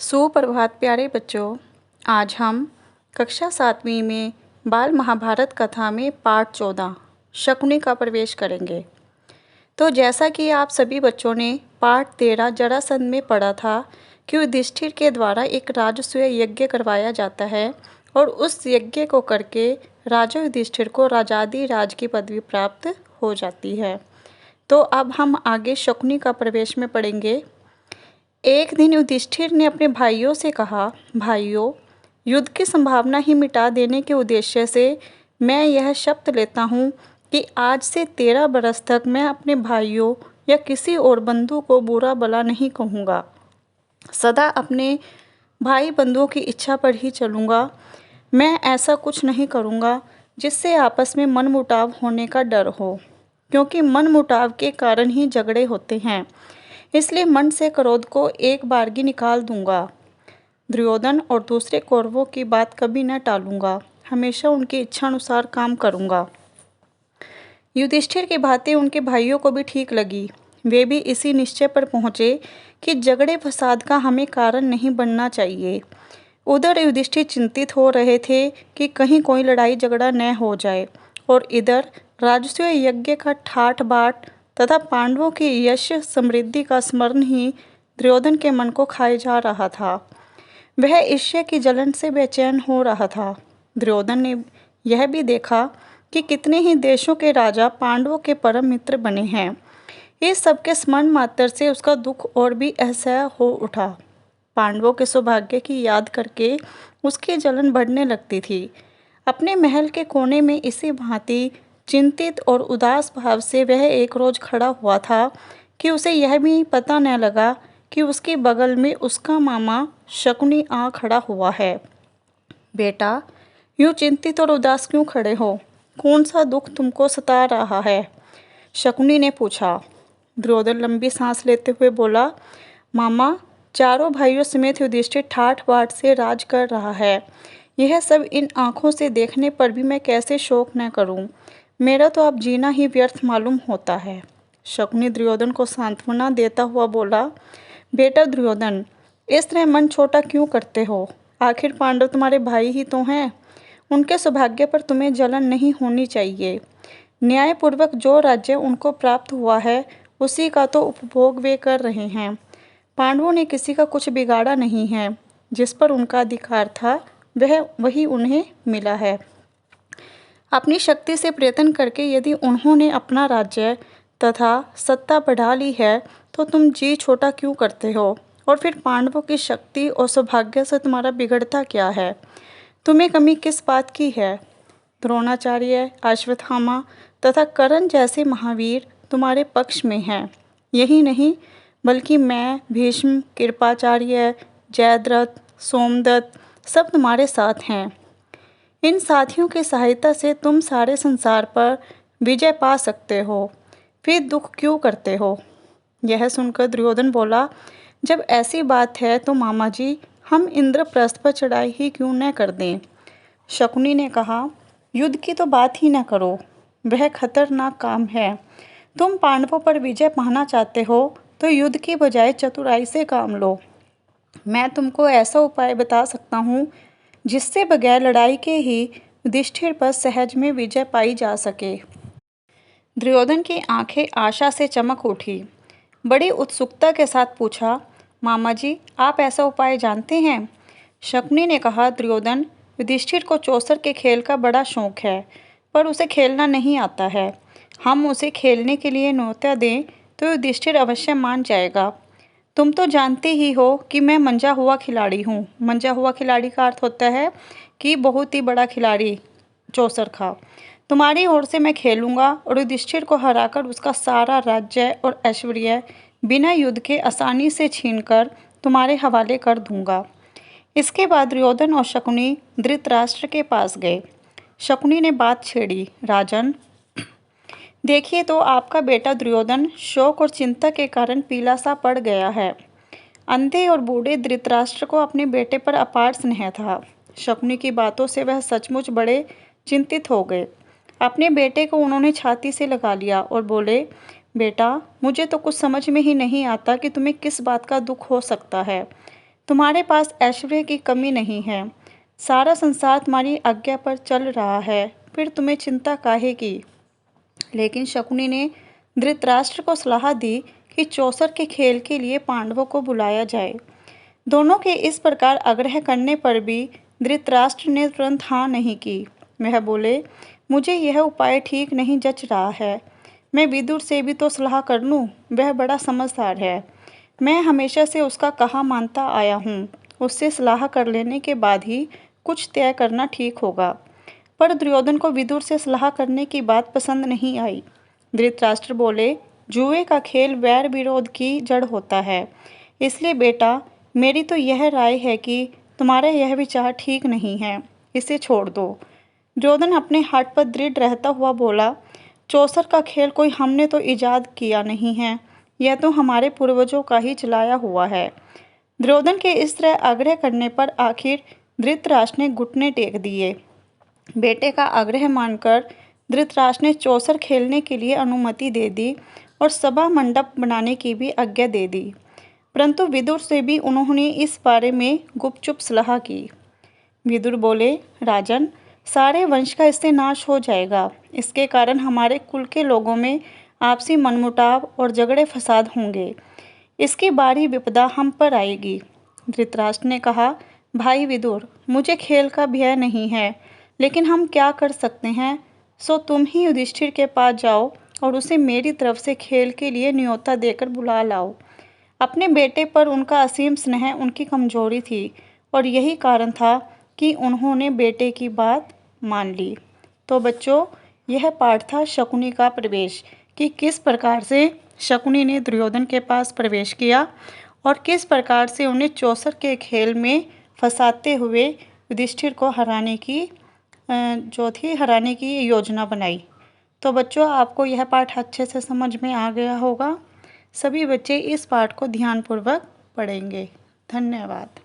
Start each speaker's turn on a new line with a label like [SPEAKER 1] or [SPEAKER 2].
[SPEAKER 1] सुप्रभात प्यारे बच्चों। आज हम कक्षा 7वीं में बाल महाभारत कथा में पाठ 14 शकुनी का प्रवेश करेंगे। तो जैसा कि आप सभी बच्चों ने पाठ 13 जरासंध में पढ़ा था कि युधिष्ठिर के द्वारा एक राजसूय यज्ञ करवाया जाता है और उस यज्ञ को करके राजा युधिष्ठिर को राजाधिराज की पदवी प्राप्त हो जाती है। तो अब हम आगे शकुनी का प्रवेश में पढ़ेंगे। एक दिन युधिष्ठिर ने अपने भाइयों से कहा, भाइयों, युद्ध की संभावना ही मिटा देने के उद्देश्य से मैं यह शपथ लेता हूँ कि आज से 13 बरस तक मैं अपने भाइयों या किसी और बंधु को बुरा भला नहीं कहूँगा। सदा अपने भाई बंधुओं की इच्छा पर ही चलूँगा। मैं ऐसा कुछ नहीं करूँगा जिससे आपस में मनमुटाव होने का डर हो, क्योंकि मनमुटाव के कारण ही झगड़े होते हैं। इसलिए मन से क्रोध को एक बारगी निकाल दूंगा। दुर्योधन और दूसरे कौरवों की बात कभी न टालूंगा, हमेशा उनकी इच्छा अनुसार काम करूंगा। युधिष्ठिर की बातें उनके भाइयों को भी ठीक लगी। वे भी इसी निश्चय पर पहुंचे कि झगड़े फसाद का हमें कारण नहीं बनना चाहिए। उधर युधिष्ठिर चिंतित हो रहे थे कि कहीं कोई लड़ाई झगड़ा न हो जाए, और इधर राजसूय यज्ञ का ठाठ बाट तथा पांडवों की यश समृद्धि का स्मरण ही दुर्योधन के मन को खाए जा रहा था। वह ईर्ष्या की जलन से बेचैन हो रहा था। दुर्योधन ने यह भी देखा कि कितने ही देशों के राजा पांडवों के परम मित्र बने हैं। इस सबके स्मरण मात्र से उसका दुख और भी असह्य हो उठा। पांडवों के सौभाग्य की याद करके उसकी जलन बढ़ने लगती थी। अपने महल के कोने में इसी भांति चिंतित और उदास भाव से वह एक रोज खड़ा हुआ था कि उसे यह भी पता न लगा कि उसके बगल में उसका मामा शकुनी आ खड़ा हुआ है। बेटा, यूं चिंतित और उदास क्यों खड़े हो? कौन सा दुख तुमको सता रहा है? शकुनी ने पूछा। दुर्योधन लंबी सांस लेते हुए बोला, मामा, चारों भाइयों समेत युधिष्ठिर ठाठ बाट से राज कर रहा है। यह सब इन आंखों से देखने पर भी मैं कैसे शोक न करूं? मेरा तो अब जीना ही व्यर्थ मालूम होता है। शकुनी दुर्योधन को सांत्वना देता हुआ बोला, बेटा दुर्योधन, इस तरह मन छोटा क्यों करते हो? आखिर पांडव तुम्हारे भाई ही तो हैं। उनके सौभाग्य पर तुम्हें जलन नहीं होनी चाहिए। न्यायपूर्वक जो राज्य उनको प्राप्त हुआ है उसी का तो उपभोग वे कर रहे हैं। पांडवों ने किसी का कुछ बिगाड़ा नहीं है। जिस पर उनका अधिकार था वही उन्हें मिला है। अपनी शक्ति से प्रयत्न करके यदि उन्होंने अपना राज्य तथा सत्ता बढ़ा ली है तो तुम जी छोटा क्यों करते हो? और फिर पांडवों की शक्ति और सौभाग्य से तुम्हारा बिगड़ता क्या है? तुम्हें कमी किस बात की है? द्रोणाचार्य, अश्वत्थामा तथा कर्ण जैसे महावीर तुम्हारे पक्ष में हैं। यही नहीं, बल्कि मैं, भीष्म, कृपाचार्य, जयद्रथ, सोमदत्त सब तुम्हारे साथ हैं। इन साथियों की सहायता से तुम सारे संसार पर विजय पा सकते हो। फिर दुख क्यों करते हो? यह सुनकर दुर्योधन बोला, जब ऐसी बात है तो मामा जी, हम इंद्रप्रस्थ पर चढ़ाई ही क्यों न कर दें? शकुनी ने कहा, युद्ध की तो बात ही न करो, वह खतरनाक काम है। तुम पांडवों पर विजय पाना चाहते हो तो युद्ध की बजाय चतुराई से काम लो। मैं तुमको ऐसा उपाय बता सकता हूँ जिससे बगैर लड़ाई के ही युधिष्ठिर पर सहज में विजय पाई जा सके। दुर्योधन की आंखें आशा से चमक उठी। बड़ी उत्सुकता के साथ पूछा, मामा जी, आप ऐसा उपाय जानते हैं? शकुनी ने कहा, दुर्योधन, युधिष्ठिर को चौसर के खेल का बड़ा शौक है, पर उसे खेलना नहीं आता है। हम उसे खेलने के लिए न्योता दें तो युधिष्ठिर अवश्य मान जाएगा। तुम तो जानते ही हो कि मैं मंजा हुआ खिलाड़ी हूँ। मंजा हुआ खिलाड़ी का अर्थ होता है कि बहुत ही बड़ा खिलाड़ी, चौसर का। तुम्हारी ओर से मैं खेलूंगा और युधिष्ठिर को हराकर उसका सारा राज्य और ऐश्वर्य बिना युद्ध के आसानी से छीनकर तुम्हारे हवाले कर दूंगा। इसके बाद दुर्योधन और शकुनी धृतराष्ट्र के पास गए। शकुनी ने बात छेड़ी, राजन, देखिए तो आपका बेटा दुर्योधन शोक और चिंता के कारण पीला सा पड़ गया है। अंधे और बूढ़े धृतराष्ट्र को अपने बेटे पर अपार स्नेह था। शकुनी की बातों से वह सचमुच बड़े चिंतित हो गए। अपने बेटे को उन्होंने छाती से लगा लिया और बोले, बेटा, मुझे तो कुछ समझ में ही नहीं आता कि तुम्हें किस बात का दुख हो सकता है। तुम्हारे पास ऐश्वर्य की कमी नहीं है, सारा संसार तुम्हारी आज्ञा पर चल रहा है, फिर तुम्हें चिंता काहे की। लेकिन शकुनी ने धृतराष्ट्र को सलाह दी कि चौसर के खेल के लिए पांडवों को बुलाया जाए। दोनों के इस प्रकार आग्रह करने पर भी धृतराष्ट्र ने तुरंत हाँ नहीं की। वह बोले, मुझे यह उपाय ठीक नहीं जच रहा है। मैं विदुर से भी तो सलाह कर लूँ, वह बड़ा समझदार है। मैं हमेशा से उसका कहा मानता आया हूँ, उससे सलाह कर लेने के बाद ही कुछ तय करना ठीक होगा। पर दुर्योधन को विदुर से सलाह करने की बात पसंद नहीं आई। धृतराष्ट्र बोले, जुए का खेल वैर विरोध की जड़ होता है, इसलिए बेटा मेरी तो यह राय है कि तुम्हारा यह विचार ठीक नहीं है, इसे छोड़ दो। दुर्योधन अपने हाथ पर दृढ़ रहता हुआ बोला, चौसर का खेल कोई हमने तो इजाद किया नहीं है, यह तो हमारे पूर्वजों का ही चलाया हुआ है। दुर्योधन के इस तरह आग्रह करने पर आखिर धृतराष्ट्र ने घुटने टेक दिए। बेटे का आग्रह मानकर धृतराष्ट्र ने चौसर खेलने के लिए अनुमति दे दी और सभा मंडप बनाने की भी आज्ञा दे दी। परंतु विदुर से भी उन्होंने इस बारे में गुपचुप सलाह की। विदुर बोले, राजन, सारे वंश का इससे नाश हो जाएगा। इसके कारण हमारे कुल के लोगों में आपसी मनमुटाव और झगड़े फसाद होंगे। इसकी बारी विपदा हम पर आएगी। धृतराष्ट्र ने कहा, भाई विदुर, मुझे खेल का भय नहीं है, लेकिन हम क्या कर सकते हैं। सो तुम ही युधिष्ठिर के पास जाओ और उसे मेरी तरफ से खेल के लिए न्योता देकर बुला लाओ। अपने बेटे पर उनका असीम स्नेह उनकी कमजोरी थी और यही कारण था कि उन्होंने बेटे की बात मान ली। तो बच्चों, यह पाठ था शकुनी का प्रवेश, कि किस प्रकार से शकुनी ने दुर्योधन के पास प्रवेश किया और किस प्रकार से उन्हें चौसर के खेल में फंसाते हुए युधिष्ठिर को हराने की योजना बनाई। तो बच्चों, आपको यह पाठ अच्छे से समझ में आ गया होगा। सभी बच्चे इस पाठ को ध्यानपूर्वक पढ़ेंगे। धन्यवाद।